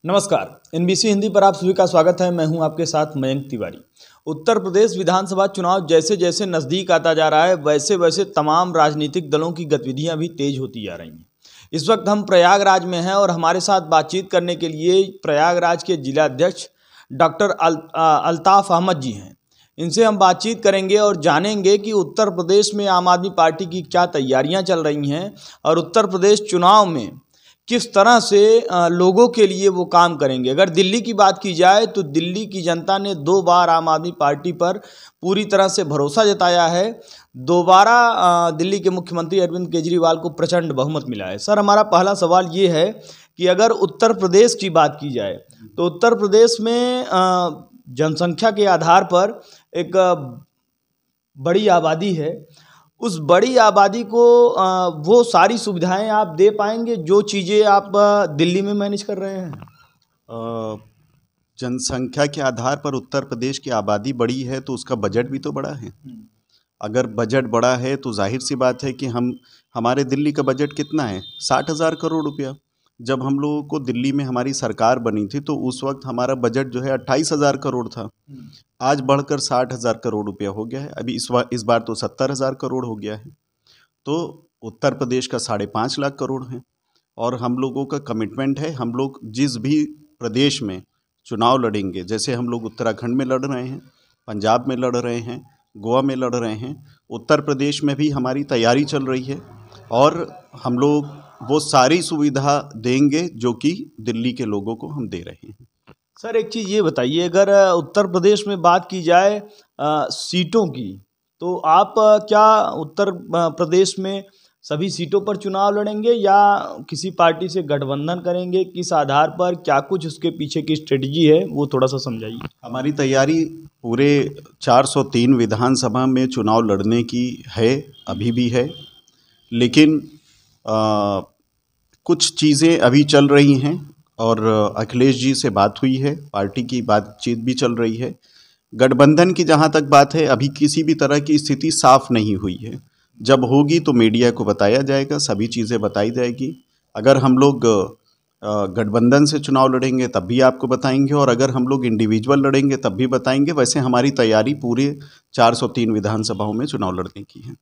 नमस्कार, एनबीसी हिंदी पर आप सभी का स्वागत है। मैं हूं आपके साथ मयंक तिवारी। उत्तर प्रदेश विधानसभा चुनाव जैसे जैसे नज़दीक आता जा रहा है वैसे वैसे तमाम राजनीतिक दलों की गतिविधियां भी तेज होती जा रही हैं। इस वक्त हम प्रयागराज में हैं और हमारे साथ बातचीत करने के लिए प्रयागराज के जिला अध्यक्ष डॉक्टर अल्ताफ़ अहमद जी हैं। इनसे हम बातचीत करेंगे और जानेंगे कि उत्तर प्रदेश में आम आदमी पार्टी की क्या तैयारियां चल रही हैं और उत्तर प्रदेश चुनाव में किस तरह से लोगों के लिए वो काम करेंगे। अगर दिल्ली की बात की जाए तो दिल्ली की जनता ने 2 बार आम आदमी पार्टी पर पूरी तरह से भरोसा जताया है। दोबारा दिल्ली के मुख्यमंत्री अरविंद केजरीवाल को प्रचंड बहुमत मिला है। सर, हमारा पहला सवाल ये है कि अगर उत्तर प्रदेश की बात की जाए तो उत्तर प्रदेश में जनसंख्या के आधार पर एक बड़ी आबादी है। उस बड़ी आबादी को वो सारी सुविधाएं आप दे पाएंगे जो चीज़ें आप दिल्ली में मैनेज कर रहे हैं? जनसंख्या के आधार पर उत्तर प्रदेश की आबादी बड़ी है तो उसका बजट भी तो बड़ा है। अगर बजट बड़ा है तो जाहिर सी बात है कि हमारे दिल्ली का बजट कितना है? 60,000 करोड़ रुपया। जब हम लोगों को दिल्ली में हमारी सरकार बनी थी तो उस वक्त हमारा बजट जो है 28,000 करोड़ था। आज बढ़कर 60,000 करोड़ रुपया हो गया है। अभी इस बार तो 70,000 करोड़ हो गया है। तो उत्तर प्रदेश का 5.5 लाख करोड़ है और हम लोगों का कमिटमेंट है। हम लोग जिस भी प्रदेश में चुनाव लड़ेंगे, जैसे हम लोग उत्तराखंड में लड़ रहे हैं, पंजाब में लड़ रहे हैं, गोवा में लड़ रहे हैं, उत्तर प्रदेश में भी हमारी तैयारी चल रही है और हम लोग वो सारी सुविधा देंगे जो कि दिल्ली के लोगों को हम दे रहे हैं। सर, एक चीज़ ये बताइए, अगर उत्तर प्रदेश में बात की जाए सीटों की, तो आप क्या उत्तर प्रदेश में सभी सीटों पर चुनाव लड़ेंगे या किसी पार्टी से गठबंधन करेंगे? किस आधार पर, क्या कुछ उसके पीछे की स्ट्रेटजी है, वो थोड़ा सा समझाइए। हमारी तैयारी पूरे 403 विधानसभा में चुनाव लड़ने की है, अभी भी है, लेकिन कुछ चीज़ें अभी चल रही हैं और अखिलेश जी से बात हुई है, पार्टी की बातचीत भी चल रही है। गठबंधन की जहाँ तक बात है, अभी किसी भी तरह की स्थिति साफ नहीं हुई है। जब होगी तो मीडिया को बताया जाएगा, सभी चीज़ें बताई जाएगी। अगर हम लोग गठबंधन से चुनाव लड़ेंगे तब भी आपको बताएंगे और अगर हम लोग इंडिविजुअल लड़ेंगे तब भी बताएंगे। वैसे हमारी तैयारी पूरे 403 विधानसभाओं में चुनाव लड़ने की है।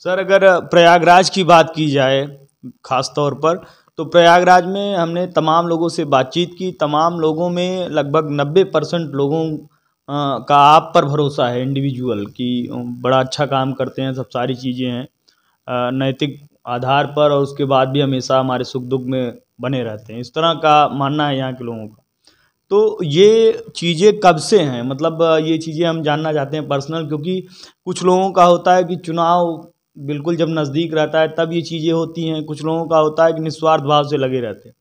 सर, अगर प्रयागराज की बात की जाए खास तौर पर, तो प्रयागराज में हमने तमाम लोगों से बातचीत की। तमाम लोगों में लगभग 90% लोगों का आप पर भरोसा है इंडिविजुअल कि बड़ा अच्छा काम करते हैं, सब सारी चीज़ें हैं नैतिक आधार पर और उसके बाद भी हमेशा हमारे सुख दुख में बने रहते हैं, इस तरह का मानना है यहाँ के लोगों का। तो ये चीज़ें कब से हैं? मतलब ये चीज़ें हम जानना चाहते हैं पर्सनल, क्योंकि कुछ लोगों का होता है कि चुनाव बिल्कुल जब नज़दीक रहता है तब ये चीज़ें होती हैं, कुछ लोगों का होता है कि निस्वार्थ भाव से लगे रहते हैं।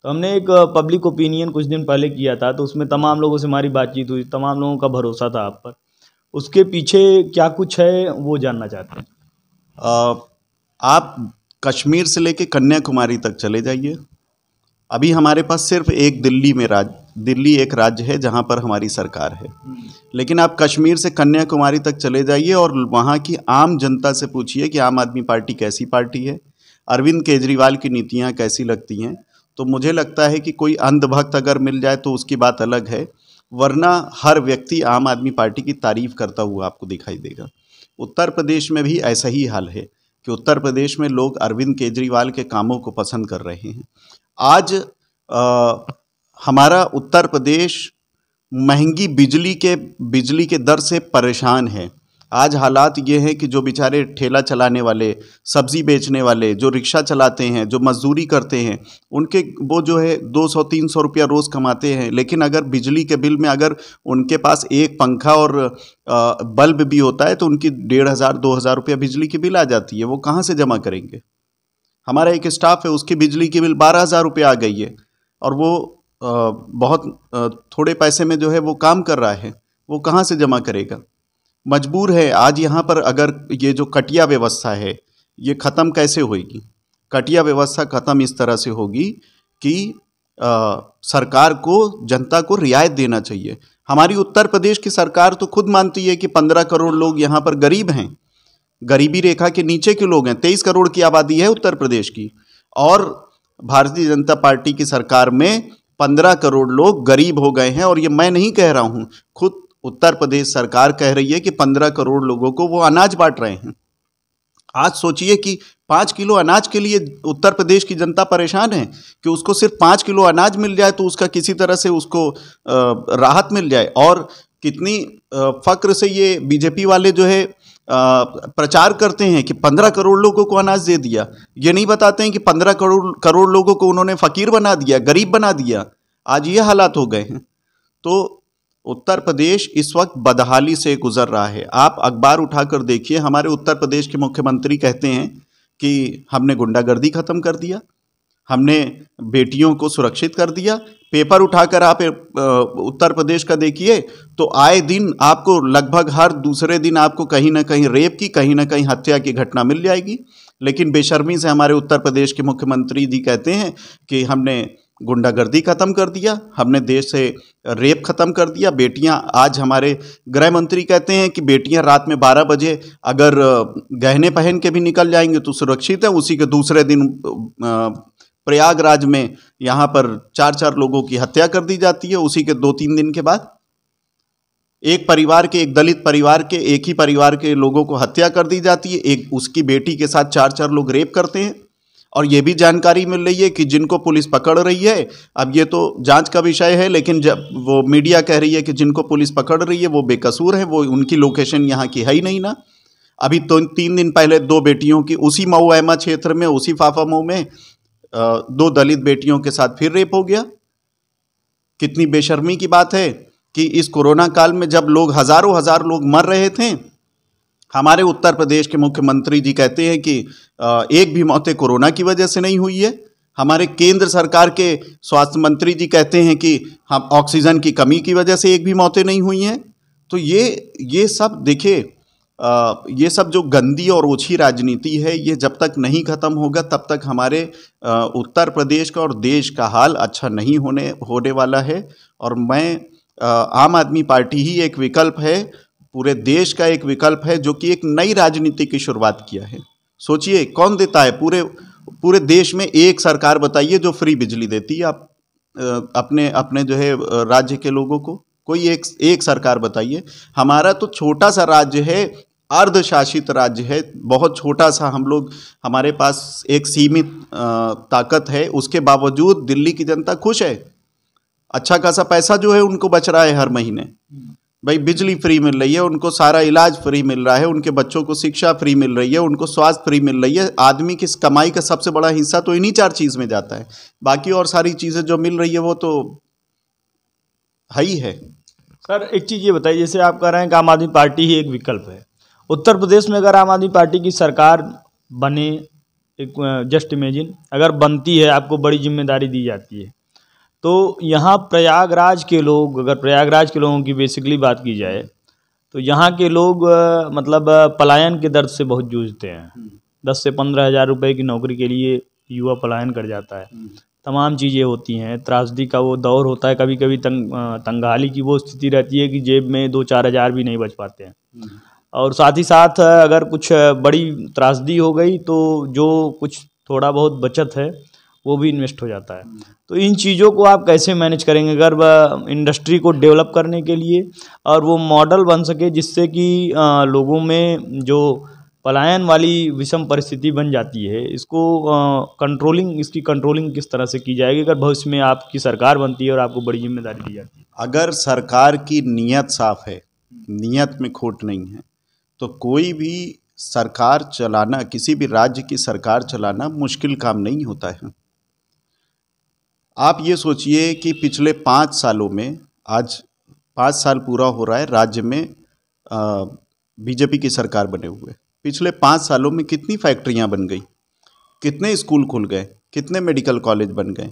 तो हमने एक पब्लिक ओपिनियन कुछ दिन पहले किया था, तो उसमें तमाम लोगों से हमारी बातचीत हुई, तमाम लोगों का भरोसा था आप पर। उसके पीछे क्या कुछ है वो जानना चाहते हैं। आप कश्मीर से लेके कन्याकुमारी तक चले जाइए। अभी हमारे पास सिर्फ एक दिल्ली एक राज्य है जहाँ पर हमारी सरकार है, लेकिन आप कश्मीर से कन्याकुमारी तक चले जाइए और वहाँ की आम जनता से पूछिए कि आम आदमी पार्टी कैसी पार्टी है, अरविंद केजरीवाल की नीतियाँ कैसी लगती हैं। तो मुझे लगता है कि कोई अंधभक्त अगर मिल जाए तो उसकी बात अलग है, वरना हर व्यक्ति आम आदमी पार्टी की तारीफ करता हुआ आपको दिखाई देगा। उत्तर प्रदेश में भी ऐसा ही हाल है कि उत्तर प्रदेश में लोग अरविंद केजरीवाल के कामों को पसंद कर रहे हैं। आज हमारा उत्तर प्रदेश महंगी बिजली के दर से परेशान है। आज हालात ये हैं कि जो बेचारे ठेला चलाने वाले, सब्ज़ी बेचने वाले, जो रिक्शा चलाते हैं, जो मजदूरी करते हैं, उनके वो जो है 200-300 रुपया रोज़ कमाते हैं, लेकिन अगर बिजली के बिल में अगर उनके पास एक पंखा और बल्ब भी होता है तो उनकी 1,500-2,000 रुपया बिजली की बिल आ जाती है। वो कहाँ से जमा करेंगे? हमारा एक स्टाफ है, उसकी बिजली की बिल 12,000 रुपया आ गई है और वो बहुत थोड़े पैसे में जो है वो काम कर रहा है। वो कहाँ से जमा करेगा? मजबूर है। आज यहाँ पर अगर ये जो कटिया व्यवस्था है ये ख़त्म कैसे होगी? कटिया व्यवस्था ख़त्म इस तरह से होगी कि सरकार को, जनता को रियायत देना चाहिए। हमारी उत्तर प्रदेश की सरकार तो खुद मानती है कि 15 करोड़ लोग यहाँ पर गरीब हैं, गरीबी रेखा के नीचे के लोग हैं। 23 करोड़ की आबादी है उत्तर प्रदेश की और भारतीय जनता पार्टी की सरकार में 15 करोड़ लोग गरीब हो गए हैं। और ये मैं नहीं कह रहा हूँ, खुद उत्तर प्रदेश सरकार कह रही है कि 15 करोड़ लोगों को वो अनाज बांट रहे हैं। आज सोचिए कि 5 किलो अनाज के लिए उत्तर प्रदेश की जनता परेशान है कि उसको सिर्फ 5 किलो अनाज मिल जाए तो उसका किसी तरह से उसको राहत मिल जाए। और कितनी फक्र से ये बीजेपी वाले जो है प्रचार करते हैं कि 15 करोड़ लोगों को अनाज दे दिया। ये नहीं बताते हैं कि 15 करोड़ लोगों को उन्होंने फकीर बना दिया, गरीब बना दिया। आज ये हालात हो गए हैं। तो उत्तर प्रदेश इस वक्त बदहाली से गुजर रहा है। आप अखबार उठाकर देखिए, हमारे उत्तर प्रदेश के मुख्यमंत्री कहते हैं कि हमने गुंडागर्दी खत्म कर दिया, हमने बेटियों को सुरक्षित कर दिया। पेपर उठाकर आप उत्तर प्रदेश का देखिए तो आए दिन आपको लगभग हर दूसरे दिन आपको कहीं ना कहीं रेप की, कहीं ना कहीं हत्या की घटना मिल जाएगी। लेकिन बेशर्मी से हमारे उत्तर प्रदेश के मुख्यमंत्री जी कहते हैं कि हमने गुंडागर्दी खत्म कर दिया, हमने देश से रेप खत्म कर दिया। बेटियां, आज हमारे गृह मंत्री कहते हैं कि बेटियां रात में 12 बजे अगर गहने पहन के भी निकल जाएंगे तो सुरक्षित है। उसी के दूसरे दिन प्रयागराज में यहाँ पर 4 लोगों की हत्या कर दी जाती है। उसी के 2-3 दिन के बाद एक परिवार के, एक दलित परिवार के, एक ही परिवार के लोगों को हत्या कर दी जाती है। एक उसकी बेटी के साथ 4 लोग रेप करते हैं। और ये भी जानकारी मिल रही है कि जिनको पुलिस पकड़ रही है, अब ये तो जांच का विषय है, लेकिन जब वो मीडिया कह रही है कि जिनको पुलिस पकड़ रही है वो बेकसूर है, वो उनकी लोकेशन यहाँ की है ही नहीं ना। अभी तो 3 दिन पहले 2 बेटियों की उसी मऊ एमा क्षेत्र में, उसी फाफा मऊ में 2 दलित बेटियों के साथ फिर रेप हो गया। कितनी बेशर्मी की बात है कि इस कोरोना काल में जब लोग हजार लोग मर रहे थे, हमारे उत्तर प्रदेश के मुख्यमंत्री जी कहते हैं कि एक भी मौतें कोरोना की वजह से नहीं हुई है। हमारे केंद्र सरकार के स्वास्थ्य मंत्री जी कहते हैं कि हम ऑक्सीजन की कमी की वजह से एक भी मौतें नहीं हुई हैं। तो ये सब देखिए, ये सब जो गंदी और ओछी राजनीति है, ये जब तक नहीं खत्म होगा तब तक हमारे उत्तर प्रदेश का और देश का हाल अच्छा नहीं होने वाला है। और मैं आम आदमी पार्टी ही एक विकल्प है, पूरे देश का एक विकल्प है जो कि एक नई राजनीति की शुरुआत किया है। सोचिए कौन देता है पूरे देश में? एक सरकार बताइए जो फ्री बिजली देती है आप अपने जो है राज्य के लोगों को? कोई एक सरकार बताइए। हमारा तो छोटा सा राज्य है, अर्धशासित राज्य है, बहुत छोटा सा हम लोग, हमारे पास एक सीमित ताकत है, उसके बावजूद दिल्ली की जनता खुश है। अच्छा खासा पैसा जो है उनको बच रहा है हर महीने। भाई बिजली फ्री मिल रही है, उनको सारा इलाज फ्री मिल रहा है, उनके बच्चों को शिक्षा फ्री मिल रही है, उनको स्वास्थ्य फ्री मिल रही है। आदमी की कमाई का सबसे बड़ा हिस्सा तो इन्हीं 4 चीज़ में जाता है। बाकी और सारी चीज़ें जो मिल रही है वो तो है ही है। सर एक चीज़ ये बताइए, जैसे आप कह रहे हैं कि आम आदमी पार्टी ही एक विकल्प है, उत्तर प्रदेश में अगर आम आदमी पार्टी की सरकार बने, एक जस्ट इमेजिन अगर बनती है, आपको बड़ी जिम्मेदारी दी जाती है, तो यहाँ प्रयागराज के लोग, अगर प्रयागराज के लोगों की बेसिकली बात की जाए तो यहाँ के लोग मतलब पलायन के दर्द से बहुत जूझते हैं। 10 से 15 हज़ार रुपये की नौकरी के लिए युवा पलायन कर जाता है। तमाम चीज़ें होती हैं, त्रासदी का वो दौर होता है, कभी कभी तंगहाली की वो स्थिति रहती है कि जेब में 2-4 हज़ार भी नहीं बच पाते हैं। और साथ ही साथ अगर कुछ बड़ी त्रासदी हो गई तो जो कुछ थोड़ा बहुत बचत है वो भी इन्वेस्ट हो जाता है। तो इन चीज़ों को आप कैसे मैनेज करेंगे अगर इंडस्ट्री को डेवलप करने के लिए और वो मॉडल बन सके जिससे कि लोगों में जो पलायन वाली विषम परिस्थिति बन जाती है, इसको इसकी कंट्रोलिंग किस तरह से की जाएगी अगर भविष्य में आपकी सरकार बनती है और आपको बड़ी जिम्मेदारी दी जाती है? अगर सरकार की नीयत साफ है, नीयत में खोट नहीं है, तो कोई भी सरकार चलाना, किसी भी राज्य की सरकार चलाना मुश्किल काम नहीं होता है। आप ये सोचिए कि पिछले 5 सालों में, आज 5 साल पूरा हो रहा है राज्य में बीजेपी की सरकार बने हुए। पिछले 5 सालों में कितनी फैक्ट्रियां बन गई, कितने स्कूल खुल गए, कितने मेडिकल कॉलेज बन गए,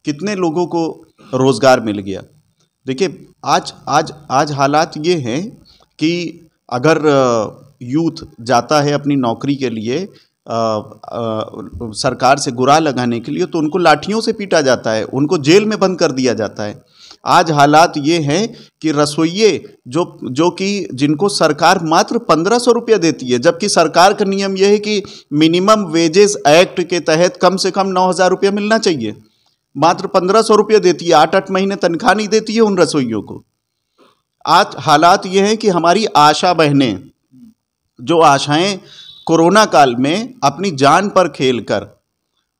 कितने लोगों को रोज़गार मिल गया। देखिए आज हालात ये हैं कि अगर यूथ जाता है अपनी नौकरी के लिए सरकार से गुराह लगाने के लिए, तो उनको लाठियों से पीटा जाता है, उनको जेल में बंद कर दिया जाता है। आज हालात ये हैं कि रसोइये जो कि जिनको सरकार मात्र 1500 रुपया देती है, जबकि सरकार का नियम यह है कि मिनिमम वेजेस एक्ट के तहत कम से कम 9000 रुपया मिलना चाहिए। मात्र 1500 रुपये देती है, 8-8 महीने तनख्वाह नहीं देती है उन रसोइयों को। आज हालात ये हैं कि हमारी आशा बहनें, जो आशाएं कोरोना काल में अपनी जान पर खेलकर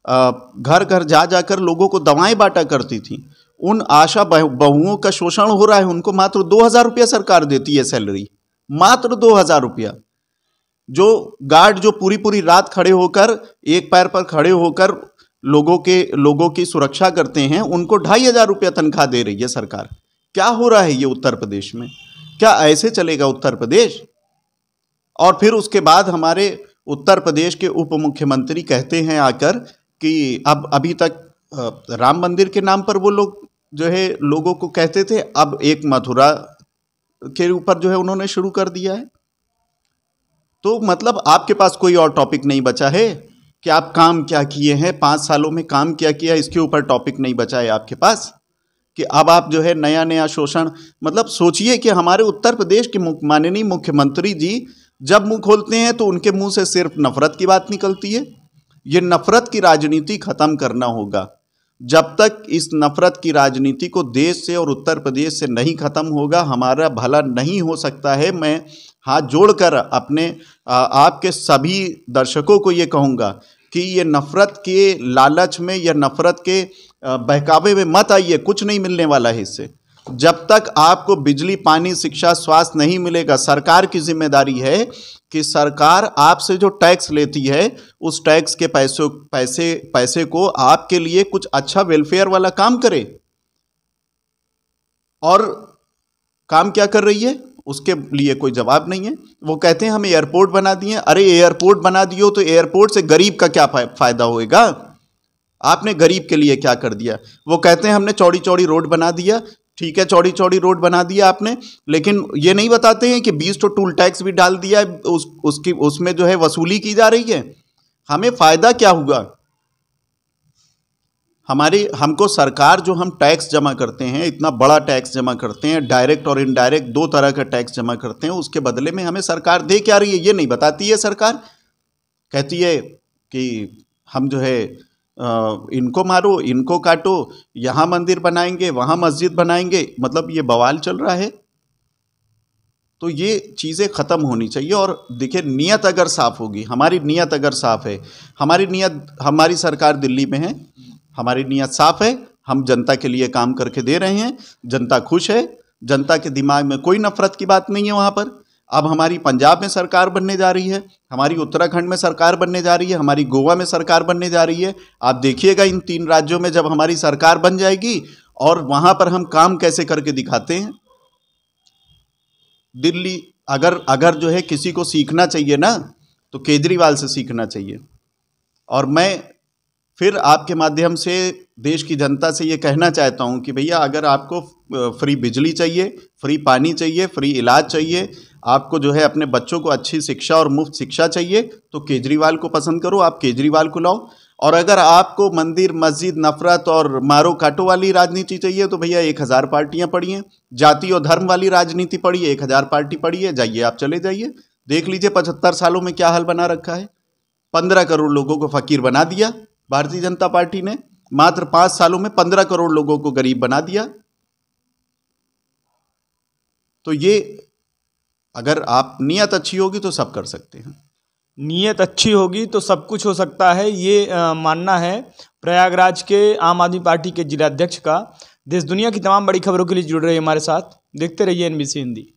घर घर जा जाकर लोगों को दवाएं बांटा करती थी, उन आशा बहुओं का शोषण हो रहा है। उनको मात्र 2000 रुपया सरकार देती है सैलरी, मात्र 2000 रुपया। जो गार्ड जो पूरी पूरी रात खड़े होकर, एक पैर पर खड़े होकर लोगों की सुरक्षा करते हैं, उनको 2500 रुपया तनख्वाह दे रही है सरकार। क्या हो रहा है ये उत्तर प्रदेश में? क्या ऐसे चलेगा उत्तर प्रदेश? और फिर उसके बाद हमारे उत्तर प्रदेश के उप मुख्यमंत्री कहते हैं आकर कि अब अभी तक राम मंदिर के नाम पर वो लोग जो है लोगों को कहते थे, अब एक मथुरा के ऊपर जो है उन्होंने शुरू कर दिया है। तो मतलब आपके पास कोई और टॉपिक नहीं बचा है कि आप काम क्या किए हैं, 5 सालों में काम क्या किया, इसके ऊपर टॉपिक नहीं बचा है आपके पास कि अब आप जो है नया नया शोषण। मतलब सोचिए कि हमारे उत्तर प्रदेश के माननीय मुख्यमंत्री जी जब मुंह खोलते हैं तो उनके मुंह से सिर्फ नफरत की बात निकलती है। ये नफरत की राजनीति खत्म करना होगा। जब तक इस नफरत की राजनीति को देश से और उत्तर प्रदेश से नहीं खत्म होगा, हमारा भला नहीं हो सकता है। मैं हाथ जोड़कर अपने आपके सभी दर्शकों को ये कहूँगा कि ये नफरत के लालच में या नफरत के बहकावे में मत आइए, कुछ नहीं मिलने वाला है इससे। जब तक आपको बिजली, पानी, शिक्षा, स्वास्थ्य नहीं मिलेगा, सरकार की जिम्मेदारी है कि सरकार आपसे जो टैक्स लेती है उस टैक्स के पैसे को आपके लिए कुछ अच्छा वेलफेयर वाला काम करे। और काम क्या कर रही है उसके लिए कोई जवाब नहीं है। वो कहते हैं हम एयरपोर्ट बना दिए। अरे एयरपोर्ट बना दियो तो एयरपोर्ट से गरीब का क्या फायदा होएगा? आपने गरीब के लिए क्या कर दिया? वो कहते हैं हमने चौड़ी चौड़ी रोड बना दिया। ठीक है, चौड़ी चौड़ी रोड बना दिया आपने, लेकिन ये नहीं बताते हैं कि 20 तो टूल टैक्स भी डाल दिया है, उसमें जो है वसूली की जा रही है। हमें फायदा क्या हुआ? हमको सरकार जो हम टैक्स जमा करते हैं, इतना बड़ा टैक्स जमा करते हैं, डायरेक्ट और इनडायरेक्ट 2 तरह का टैक्स जमा करते हैं, उसके बदले में हमें सरकार दे क्या रही है ये नहीं बताती है। सरकार कहती है कि हम जो है इनको मारो, इनको काटो, यहाँ मंदिर बनाएंगे, वहाँ मस्जिद बनाएंगे। मतलब ये बवाल चल रहा है। तो ये चीज़ें ख़त्म होनी चाहिए। और देखिए, नियत अगर साफ़ होगी, हमारी नियत अगर साफ़ है, हमारी सरकार दिल्ली में है, हमारी नियत साफ़ है, हम जनता के लिए काम करके दे रहे हैं, जनता खुश है, जनता के दिमाग में कोई नफरत की बात नहीं है वहाँ पर। अब हमारी पंजाब में सरकार बनने जा रही है, हमारी उत्तराखंड में सरकार बनने जा रही है, हमारी गोवा में सरकार बनने जा रही है। आप देखिएगा इन 3 राज्यों में जब हमारी सरकार बन जाएगी और वहाँ पर हम काम कैसे करके दिखाते हैं। दिल्ली अगर जो है किसी को सीखना चाहिए ना, तो केजरीवाल से सीखना चाहिए। और मैं फिर आपके माध्यम से देश की जनता से ये कहना चाहता हूँ कि भैया, अगर आपको फ्री बिजली चाहिए, फ्री पानी चाहिए, फ्री इलाज चाहिए, आपको जो है अपने बच्चों को अच्छी शिक्षा और मुफ्त शिक्षा चाहिए, तो केजरीवाल को पसंद करो, आप केजरीवाल को लाओ। और अगर आपको मंदिर, मस्जिद, नफरत और मारो काटो वाली राजनीति चाहिए तो भैया 1000 पार्टियां पड़ी हैं। जाति और धर्म वाली राजनीति पड़ी है, 1000 पार्टी पड़ी है, जाइए आप चले जाइए, देख लीजिए 75 सालों में क्या हाल बना रखा है। 15 करोड़ लोगों को फकीर बना दिया भारतीय जनता पार्टी ने। मात्र 5 सालों में 15 करोड़ लोगों को गरीब बना दिया। तो ये अगर आप नियत अच्छी होगी तो सब कर सकते हैं। नियत अच्छी होगी तो सब कुछ हो सकता है, ये मानना है प्रयागराज के आम आदमी पार्टी के जिलाध्यक्ष का। देश दुनिया की तमाम बड़ी खबरों के लिए जुड़ रहे हमारे साथ। देखते रहिए NBC हिंदी।